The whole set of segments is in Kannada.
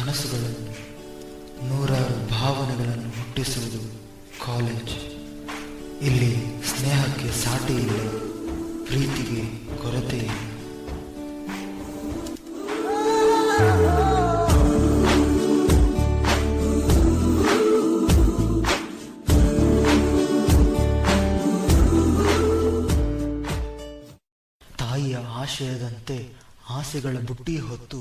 ಕನಸುಗಳನ್ನು, ನೂರಾರು ಭಾವನೆಗಳನ್ನು ಹುಟ್ಟಿಸುವುದು ಕಾಲೇಜ್. ಇಲ್ಲಿ ಸ್ನೇಹಕ್ಕೆ ಸಾಟಿ ಇಲ್ಲ, ಪ್ರೀತಿಗೆ ಕೊರತೆ ಇಲ್ಲ. ತಾಯಿಯ ಆಶಯದಂತೆ ಆಸೆಗಳ ಬುಟ್ಟಿ ಹೊತ್ತು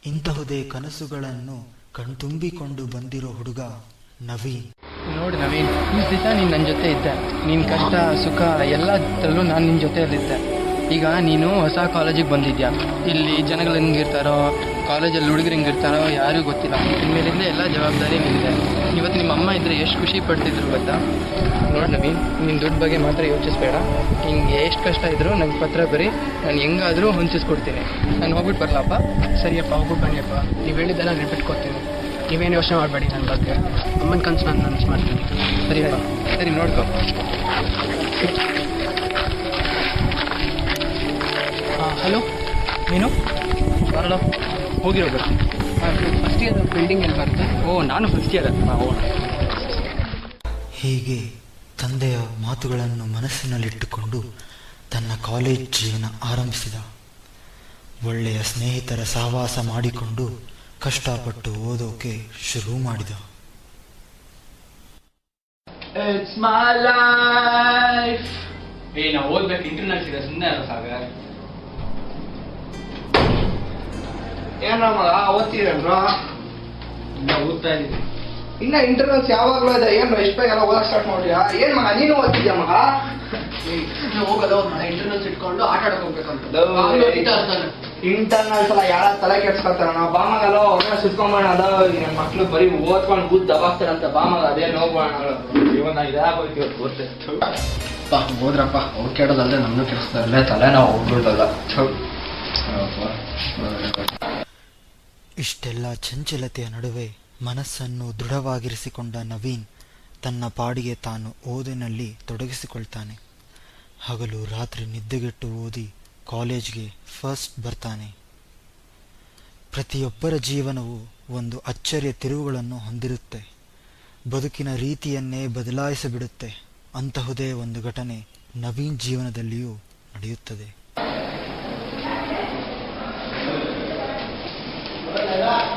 ಇಂತಹುದೇ ಕನಸುಗಳನ್ನು ಕಣ್ತುಂಬಿಕೊಂಡು ಬಂದಿರೋ ಹುಡುಗ ನವೀನ್. ನೋಡಿ ನವೀನ್, ಇಷ್ಟು ದಿವಸ ನೀನು ನನ್ನ ಜೊತೆ ಇದ್ದೆ. ನಿನ್ನ ಕಷ್ಟ ಸುಖ ಎಲ್ಲದರಲ್ಲೂ ನಾನು ನಿನ್ನ ಜೊತೆಯಲ್ಲಿದ್ದೆ. ಈಗ ನೀನು ಹೊಸ ಕಾಲೇಜಿಗೆ ಬಂದಿದ್ಯಾ. ಇಲ್ಲಿ ಜನಗಳು ಹೆಂಗಿರ್ತಾರೋ, ಕಾಲೇಜಲ್ಲಿ ಹುಡುಗರು ಹೆಂಗಿರ್ತಾರೋ ಯಾರಿಗೂ ಗೊತ್ತಿಲ್ಲ. ಇನ್ಮೇಲಿಂದ ಎಲ್ಲ ಜವಾಬ್ದಾರಿ ನಿಂದೆ. ಇವತ್ತು ನಿಮ್ಮ ಅಮ್ಮ ಇದ್ದರೆ ಎಷ್ಟು ಖುಷಿ ಪಡ್ತಿದ್ರು ಗೊತ್ತಾ. ನೋಡಿ ನವೀನ್, ನಿನ್ನ ದುಡ್ಡು ಬಗ್ಗೆ ಮಾತ್ರ ಯೋಚಿಸ್ಬೇಡ. ಹಿಂಗೆ ಎಷ್ಟು ಕಷ್ಟ ಇದ್ದರೂ ನಂಗೆ ಪತ್ರ ಬರೀ, ನಾನು ಹೆಂಗಾದರೂ ಹೊಂದಿಸ್ಕೊಡ್ತೀನಿ. ನಾನು ಹೋಗ್ಬಿಟ್ಟು ಬರಲಪ್ಪ. ಸರಿಯಪ್ಪ, ಹೋಗ್ಬಿಟ್ಟು ಬನ್ನಿಯಪ್ಪ. ನೀವು ಹೇಳಿದ್ದೆಲ್ಲ ನೆನ್ಪಿಟ್ಕೊತೀನಿ. ನೀವೇನು ಯೋಚನೆ ಮಾಡಬೇಡಿ ನನ್ನ ಬಗ್ಗೆ. ಅಮ್ಮನ ಕನಸು ನಾನು ನನಸು ಮಾಡ್ತೀನಿ. ಸರಿಯಪ್ಪ, ಸರಿ ನೋಡ್ಕೊ. ಹಲೋ, ನೀನು ಬರಲ್ಲ, ಹೋಗಿರೋ ಬರ್ತೀನಿ. ಫಸ್ಟ್ ಇಯರ್ ಬಿಲ್ಡಿಂಗ್ ಎಲ್ಲಿ ಬರುತ್ತೆ? ನಾನು ಫಸ್ಟ್ ಇಯರ್. ಹೀಗೆ ತಂದೆಯ ಮಾತುಗಳನ್ನು ಮನಸ್ಸಿನಲ್ಲಿಟ್ಟುಕೊಂಡು ತನ್ನ ಕಾಲೇಜ್ ಜೀವನ ಆರಂಭಿಸಿದ. ಒಳ್ಳೆಯ ಸ್ನೇಹಿತರ ಸಹವಾಸ ಮಾಡಿಕೊಂಡು ಕಷ್ಟಪಟ್ಟು ಓದೋಕೆ ಶುರು ಮಾಡಿದ. It's my life. ನಾವು ಓದ್ಬೇಕು, ಇಂಟರ್ನಲ್ಸ್ ಇದೆ, ಸುಮ್ಮನೆ ಅಲ್ಲ ಸಾಗರ್. ಏನ ಮಗ ಓದ್ತೀರೇನ್ರ? ಇನ್ನ ಓದ್ತಾ ಇದ್ದೀನಿ. ಇನ್ನ ಇಂಟರ್ನಲ್ಸ್ ಯಾವಾಗ್ಲೂ ಇದೆ. ಏನು ಎಷ್ಟು ಬೇಗ ಎಲ್ಲ ಓದಕ್ ಸ್ಟಾರ್ಟ್ ಮಾಡ್ತೀಯಾ? ಏನ್ ಮಗ ನೀನು ಓದ್ತಿದ್ಯಾ ಮಗ? ಹೋಗೋದು ಮನೆ ಇಂಟರ್ನಲ್ಸ್ ಇಟ್ಕೊಂಡು ಆಟ ಆಡಕ್ ಹೋಗ್ಬೇಕಂತ. ಇಂಟರ್ನಲ್ಸ್ ಎಲ್ಲ ಯಾರ ತಲೆ ಕೆಡ್ಸ್ಕೊತಾರ? ನಾವು ಬಾಮಗಲ್ಲೋ ಒಳ್ಳೆ ಸುತ್ಕೊಂಬೋಣ. ಅದ ಮಕ್ಳು ಬರೀ ಓದ್ಕೊಂಡು ಕೂತ್ ದಬಾಕ್ತಾರಂತ. ಬಾಮಗ ಅದೇನು ಹೋಗೋಣ. ಇವನ್ನ ಇದಾಗೋಯ್ತು ಇವತ್ತು ಓದ್ತೆ. ಹೋದ್ರಪ್ಪ, ಅವ್ರು ಕೇಳೋದಲ್ಲದೆ ನಮ್ನು ಕೆಡಿಸ್ತಾರಲ್ಲೇ ತಲೆ ನಾವು ಹೋಗ್ಬಿಟ್ಟಲ್ಲ. ಇಷ್ಟೆಲ್ಲ ಚಂಚಲತೆಯ ನಡುವೆ ಮನಸ್ಸನ್ನು ದೃಢವಾಗಿರಿಸಿಕೊಂಡ ನವೀನ್ ತನ್ನ ಪಾಡಿಗೆ ತಾನು ಓದಿನಲ್ಲಿ ತೊಡಗಿಸಿಕೊಳ್ತಾನೆ. ಹಗಲು ರಾತ್ರಿ ನಿದ್ದೆಗೆಟ್ಟು ಓದಿ ಕಾಲೇಜ್ಗೆ ಫಸ್ಟ್ ಬರ್ತಾನೆ. ಪ್ರತಿಯೊಬ್ಬರ ಜೀವನವು ಒಂದು ಅಚ್ಚರಿಯ ತಿರುವುಗಳನ್ನು ಹೊಂದಿರುತ್ತೆ. ಬದುಕಿನ ರೀತಿಯನ್ನೇ ಬದಲಾಯಿಸಿಬಿಡುತ್ತೆ. ಅಂತಹುದೇ ಒಂದು ಘಟನೆ ನವೀನ್ ಜೀವನದಲ್ಲಿಯೂ ನಡೆಯುತ್ತದೆ.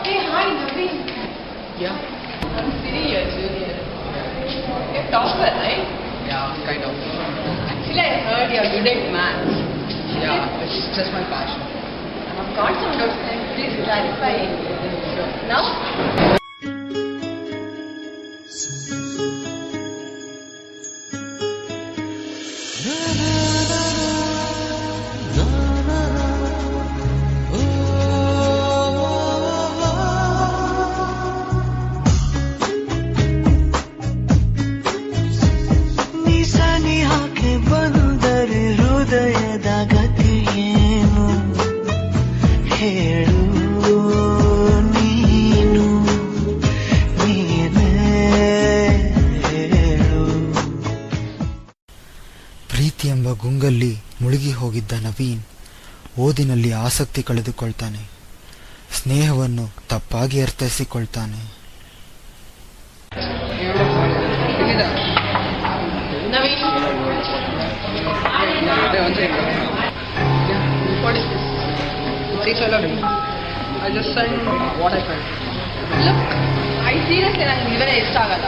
Hey, hi, Naveen. Yeah. I'm Siri, your junior. You're topper, right? Yeah, kind of. Actually, I heard you're good at maths. Yeah, it's just my passion. I've got some doubts. Can you please clarify? Now? ಪ್ರೀತಿ ಎಂಬ ಗುಂಗಲ್ಲಿ ಮುಳುಗಿ ಹೋಗಿದ್ದ ನವೀನ್ ಓದಿನಲ್ಲಿ ಆಸಕ್ತಿ ಕಳೆದುಕೊಳ್ತಾನೆ. ಸ್ನೇಹವನ್ನು ತಪ್ಪಾಗಿ ಅರ್ಥೈಸಿಕೊಳ್ತಾನೆ. Naveen? What is this? See, I love you. I just sent what I felt. Look, I seriously ನನಗೆ ಇವರೇ ಇಷ್ಟ ಆಗಲ್ಲ.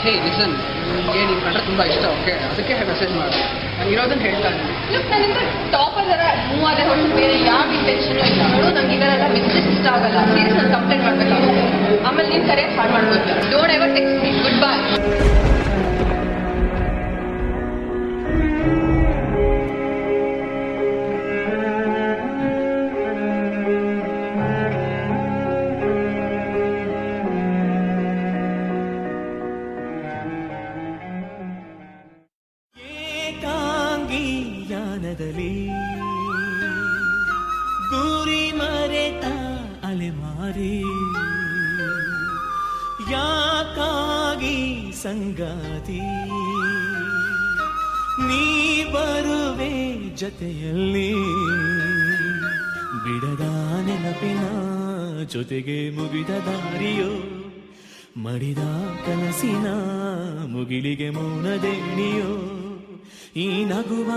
Hey, listen. ನಿಮಗೆ ನಿಮ್ಮ ಕಂಡ್ರೆ ತುಂಬ ಇಷ್ಟ, ಓಕೆ? ಅದಕ್ಕೆ ಮೆಸೇಜ್ ಮಾಡಿ. ನಾನು ಇರೋದನ್ನು ಹೇಳ್ತಾ ಇದ್ದೀನಿ. ಲುಕ್, ನನಗೆ ಟಾಪರ್ ಥರ ಮೂವ್ ಆದ ಹೊರತು ಬೇರೆ ಯಾವ ಇಂಟೆನ್ಷನ್ ಇಲ್ಲ. ನೋಡು, ನಂಗೆ ಇವರೆಲ್ಲ ಬಿಸ್ನೆಸ್ ಇಷ್ಟ ಆಗಲ್ಲ. ಸೀರಿಯಸ್ ನಾನು ಕಂಪ್ಲೇಂಟ್ ಮಾಡಬೇಕಾಗುತ್ತೆ. ಆಮೇಲೆ ನೀನು ಕರೆಕ್ಟ್ ಹಾಳು ಮಾಡ್ಬೋದು. Don't ever text me. Good bye. ಗುರಿ ಮರೆತ ಅಲೆಮಾರಿ ಯಾಕಾಗಿ ಸಂಗಾತಿ ನೀ ಬರುವೆ ಜೊತೆಯಲ್ಲಿ ಬಿಡದ ನೆನಪಿನ ಜೊತೆಗೆ ಮುಗಿದ ದಾರಿಯೋ ಮಡಿದ ಕನಸಿನ ಮುಗಿಲಿಗೆ ಮೌನದೇಣಿಯೋ ಈ ನಗುವ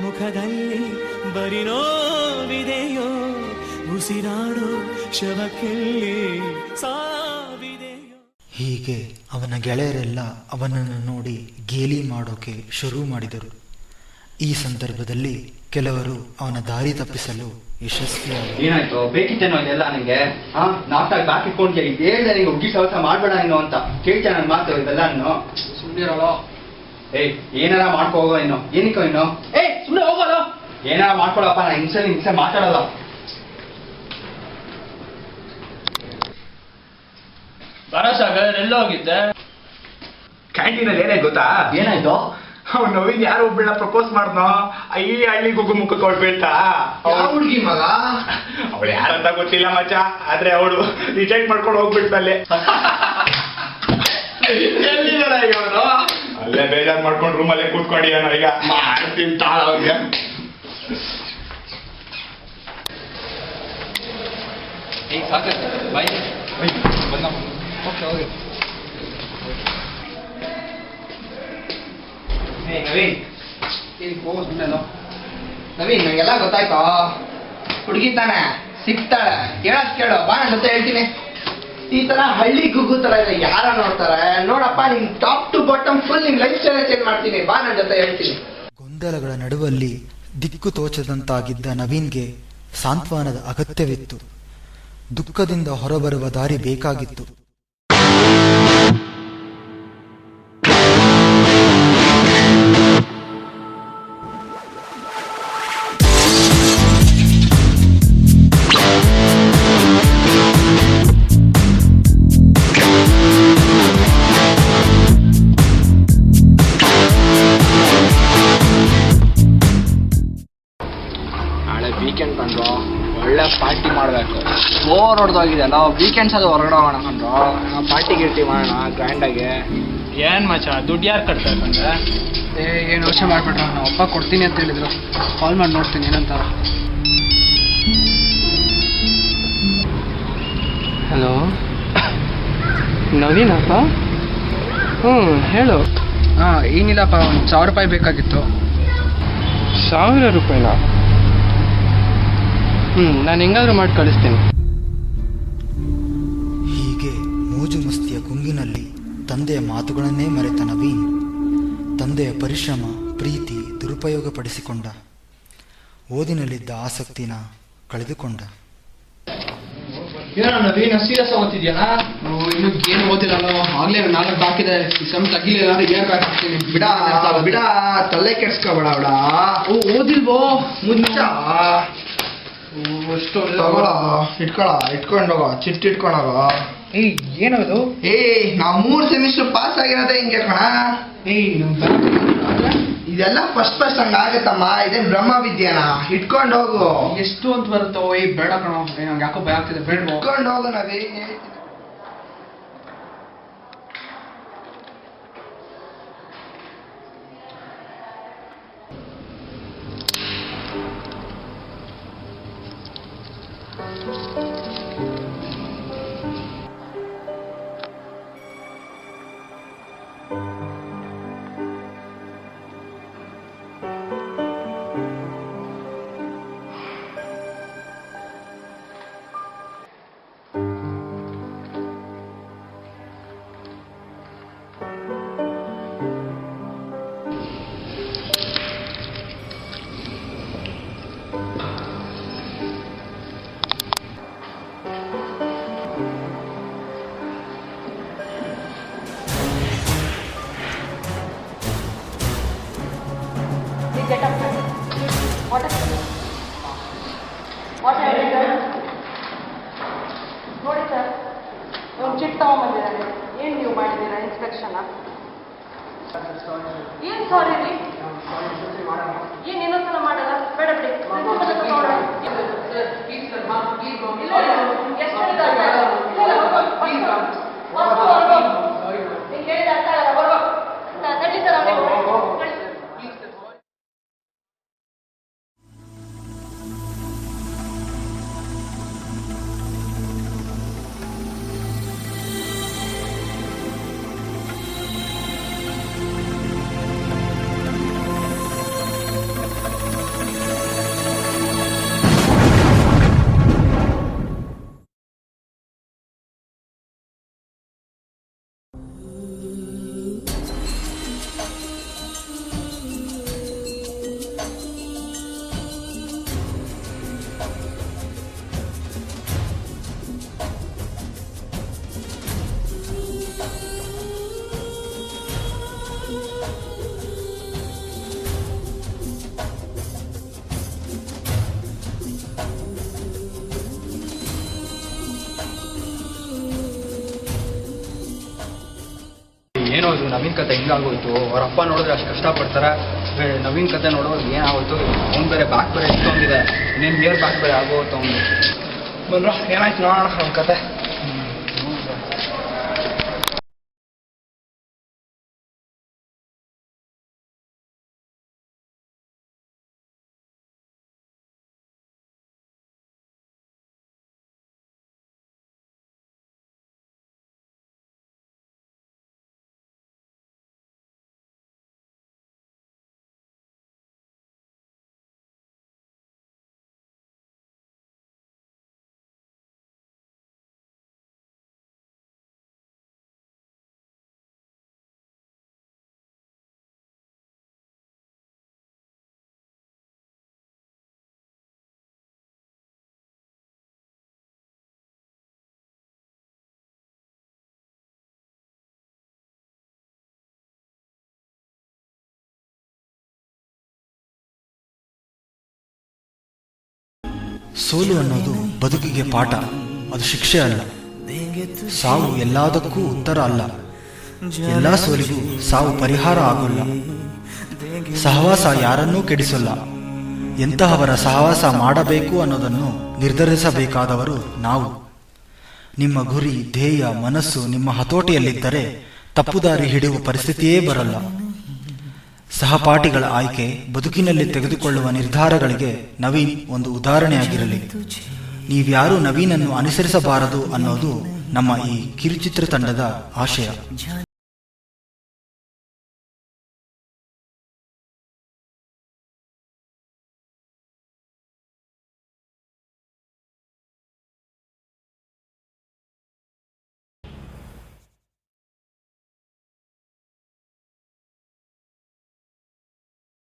ಮುಖದಲ್ಲಿ ಬರಿ ನೋವಿದೆಯೋ ಉಸಿರಾಡೋ ಶವಕ್ಕೆಲ್ಲಿ ಸಾವಿದೆಯೋ. ಹೀಗೆ ಅವನ ಗೆಳೆಯರೆಲ್ಲ ಅವನನ್ನು ನೋಡಿ ಗೇಲಿ ಮಾಡೋಕೆ ಶುರು ಮಾಡಿದರು. ಈ ಸಂದರ್ಭದಲ್ಲಿ ಕೆಲವರು ಅವನ ದಾರಿ ತಪ್ಪಿಸಲು ಯಶಸ್ವಿಯಾದರು. ಏನಾಯ್ತು? ಬೇಕಿತ್ತೇನೋ ಇದೆಲ್ಲ ನಿಂಗೆ? ನಾಟಾಗಿ ಬಾಕಿ ಇಟ್ಕೊಂಡು ಹೇಳ್ದೆ ನಿಂಗೆ ಹುಗ್ಗಿ ಸವಸ ಮಾಡ್ಬೇಡ ಇನ್ನು ಅಂತ ಕೇಳ್ತಾ ನನ್ನ ಮಾತು ಇದೆಲ್ಲ ಇನ್ನು ಸುಮ್ಮನಿರಲ್ಲ. ಏನಾರ ಮಾಡ್ಕೊ ಹೋಗೋ ಇನ್ನು. ಏನಿಕ್ಕೋ ಇನ್ನು? ಸುಮ್ಮನೆ ಹೋಗೋದು. ಏನಾರ ಮಾಡ್ಕೊಳಪ್ಪ, ನಾ ಹಿಂಸೆ ಮಾತಾಡಲ್ಲ. ಸಾಗರ್ ಎಲ್ಲ ಹೋಗಿದ್ದೆ? ಕ್ಯಾಂಟೀನಲ್ಲಿ ಏನಾಯ್ತು ಗೊತ್ತಾ? ಏನಾಯ್ತು? ಅವ್ನು ನವೀನ್ ಯಾರೋ ಒಬ್ಬಳನ್ನ ಪ್ರಪೋಸ್ ಮಾಡ್ನೋ, ಈ ಹಳ್ಳಿಗೆ ಹೋಗೋ ಮುಖ ಕೊಡ್ಬೇಡ್ತಾ. ಹುಡುಗಿ ಮಗ ಅವಳು ಯಾರಂತ ಗೊತ್ತಿಲ್ಲ ಮಚ್ಚ, ಆದ್ರೆ ಅವಳು ರಿಜೆಕ್ಟ್ ಮಾಡ್ಕೊಂಡು ಹೋಗ್ಬಿಡ್ತಲ್ಲೇ. ಎಲ್ಲಿದಾರ ಈಗ ಅವನು? ಅಲ್ಲೇ ಬೇಜಾರ್ ಮಾಡ್ಕೊಂಡು ರೂಮಲ್ಲೇ ಕೂತ್ಕೊಂಡು ಏನೋ ಈಗ ಮಾಡ್ತೀನಿ ತಾಳ ಅವ್ರಿಗೆ. ಸಾಕು bye. Okay okay. Naveen Naveen ನಂಗೆಲ್ಲ ಗೊತ್ತಾಯ್ತು. ಹುಡುಗಿ ತಾನೆ ಸಿಗ್ತಾಳೆ, ಹೇಳೋದ್ ಕೇಳು, ಬಾ ನನ್ನ ಜೊತೆ ಹೇಳ್ತೀನಿ. ಈ ತರ ಹಳ್ಳಿ ಗುಗ್ಗು ತರ ಇದೆ, ಯಾರ ನೋಡ್ತಾರೆ ನೋಡಪ್ಪ, ನಿನ್ ಟಾಪ್ ಟು ಬಾಟಮ್ ಫುಲ್ ನಿಮ್ ಲೈಫ್ ಸ್ಟೈಲ್ ಚೇಂಜ್ ಮಾಡ್ತೀನಿ, ಬಾ ನನ್ನ ಜೊತೆ ಹೇಳ್ತೀನಿ. ಗೊಂದಲಗಳ ನಡುವಲ್ಲಿ ದಿಕ್ಕು ತೋಚದಂತಾಗಿದ್ದ ನವೀನ್ಗೆ ಸಾಂತ್ವನದ ಅಗತ್ಯವಿತ್ತು. ದುಃಖದಿಂದ ಹೊರಬರುವ ದಾರಿ ಬೇಕಾಗಿತ್ತು. ನಾಳೆ ವೀಕೆಂಡ್ ಕಂಡ್ರು, ಒಳ್ಳೆ ಪಾರ್ಟಿ ಮಾಡಬೇಕು. ಬೋರ್ ಹೊಡೆದೋಗಿದೆ ಅಲ್ಲ, ವೀಕೆಂಡ್ಸ್ ಅದು ಹೊರಗಡೆ ಹೋಗೋಣ ಕಂಡ್ರು. ಪಾರ್ಟಿ ಗಿರ್ಟಿ ಮಾಡೋಣ ಗ್ರ್ಯಾಂಡಾಗಿ. ಏನ್ ಮಚ್ಚ, ದುಡ್ಡು ಯಾರು ಕಟ್ಬೇಕಂದ್ರೆ? ಏನು ಯೋಚನೆ ಮಾಡ್ಬಿಟ್ರ, ನಮ್ಮ ಅಪ್ಪ ಕೊಡ್ತೀನಿ ಅಂತ ಹೇಳಿದ್ರು. ಕಾಲ್ ಮಾಡಿ ನೋಡ್ತೀನಿ ಏನಂತಾರ. ಹಲೋ ನವೀನಪ್ಪ? ಹೇಳು. ಏನಿಲ್ಲಪ್ಪ, ಒಂದು 1,000 ರೂಪಾಯಿ ಬೇಕಾಗಿತ್ತು. 1,000 ರೂಪಾಯಿನಾ? ನಾನು ಹೆಂಗಾದ್ರೂ ಮಾಡಿ ಕಳಿಸ್ತೀನಿ. ಹೀಗೆ ಮೋಜು ಮಸ್ತಿಯ ಗುಂಗಿನಲ್ಲಿ ತಂದೆಯ ಮಾತುಗಳನ್ನೇ ಮರೆತ ನವೀನ್ ತಂದೆಯ ಪರಿಶ್ರಮ, ಪ್ರೀತಿ ದುರುಪಯೋಗಪಡಿಸಿಕೊಂಡ. ಓದಿನಲ್ಲಿದ್ದ ಆಸಕ್ತಿನ ಕಳೆದುಕೊಂಡ. ಏನೋ ನವೀನ್ ಸೀರಿಯಸ್ ಓದ್ತಿದ್ಯಾ? ಇನ್ನು ಏನು ಓದಿರಲ್ಲ, ಆಗ್ಲೇ 4 ಬಾಕಿದೆ. ಸಮ್ ತಗಿಲಿಲ್ಲ, ಏನ್ ಹಾಕ್ತೀನಿ. ಬಿಡ ಬಿಡ, ತಲೆ ಕೆಡ್ಸ್ಕೊಬೇಡ. ಬಿಡ. ಓದಿಲ್ವೋ ಮುಂಚ? ಇಟ್ಕೊಂಡೋಗ, ಚಿಟ್ಟಿ ಇಟ್ಕೊಂಡೋಗ. ಏನದು? ನಾವು 3 ಸೆಮಿಸ್ಟರ್ ಪಾಸ್ ಆಗಿರೋದೇ ಹಿಂಗೆ ಕಣ. ಇದೆಲ್ಲ ಫಸ್ಟ್ ಹಂಗ ಆಗತ್ತಮ್ಮ, ಇದೇನ್ ಬ್ರಹ್ಮ ವಿದ್ಯಾನ. ಇಟ್ಕೊಂಡು ಹೋಗು. ಎಷ್ಟು ಅಂತ ಬರುತ್ತೋ? ಬೇಡ ಕಣ, ನಂಗೆ ಯಾಕೋ ಭಯ ಆಗ್ತಿದೆ. ಬೇಡ, ಇಟ್ಕೊಂಡು ಹೋಗು. ನಾವೇ Get up. What is it? What have you done? ನೋಡಿ ಸರ್, ಒಂದು ಚಿಟ್ ತಗೊಂಬಂದಿದ್ದಾರೆ. ಏನು ನೀವು ಮಾಡಿದ್ದೀರಾ ಇನ್ಸ್ಪೆಕ್ಷನ್? ಏನು ಸಾರಿ ರೀ? ಏನು ಇನ್ನೊಂದ್ಸಲ ಮಾಡಲ್ಲ? ಬೇಡ ಬಿಡಿ. ಏನೋ ಇದು ನವೀನ್ ಕತೆ ಹಿಂಗಾಗೋಯ್ತು, ಅವ್ರ ಅಪ್ಪ ನೋಡಿದ್ರೆ ಅಷ್ಟು ಕಷ್ಟಪಡ್ತಾರೆ, ನವೀನ್ ಕತೆ ನೋಡೋದು ಏನಾಗೋಯ್ತು, ಅವ್ನು ಬೇರೆ ಬ್ಯಾಕ್ ಬೇರೆ ಇಷ್ಟೊಂದಿದೆ, ಇನ್ನೇನು ಹೇರ್ ಬ್ಯಾಕ್ ಬೇರೆ ಆಗೋಯ್ತು ಅವ್ನು. ಬಂದ್ರ ಏನಾಯ್ತು ನೋಡೋಣ ಅವ್ನ ಕತೆ. ಸೋಲು ಅನ್ನೋದು ಬದುಕಿಗೆ ಪಾಠ, ಅದು ಶಿಕ್ಷೆ ಅಲ್ಲ. ಸಾವು ಎಲ್ಲದಕ್ಕೂ ಉತ್ತರ ಅಲ್ಲ. ಎಲ್ಲ ಸೋಲಿಗೂ ಸಾವು ಪರಿಹಾರ ಆಗೋಲ್ಲ. ಸಹವಾಸ ಯಾರನ್ನೂ ಕೆಡಿಸಲ್ಲ. ಎಂತಹವರ ಸಹವಾಸ ಮಾಡಬೇಕು ಅನ್ನೋದನ್ನು ನಿರ್ಧರಿಸಬೇಕಾದವರು ನಾವು. ನಿಮ್ಮ ಗುರಿ, ಧ್ಯೇಯ, ಮನಸ್ಸು ನಿಮ್ಮ ಹತೋಟಿಯಲ್ಲಿದ್ದರೆ ತಪ್ಪುದಾರಿ ಹಿಡಿಯುವ ಪರಿಸ್ಥಿತಿಯೇ ಬರಲ್ಲ. ಸಹಪಾಠಿಗಳ ಆಯ್ಕೆ, ಬದುಕಿನಲ್ಲಿ ತೆಗೆದುಕೊಳ್ಳುವ ನಿರ್ಧಾರಗಳಿಗೆ ನವೀನ್ ಒಂದು ಉದಾಹರಣೆಯಾಗಿರಲಿ. ನೀವ್ಯಾರೂ ನವೀನನ್ನು ಅನುಸರಿಸಬಾರದು ಅನ್ನೋದು ನಮ್ಮ ಈ ಕಿರುಚಿತ್ರ ತಂಡದ ಆಶಯ.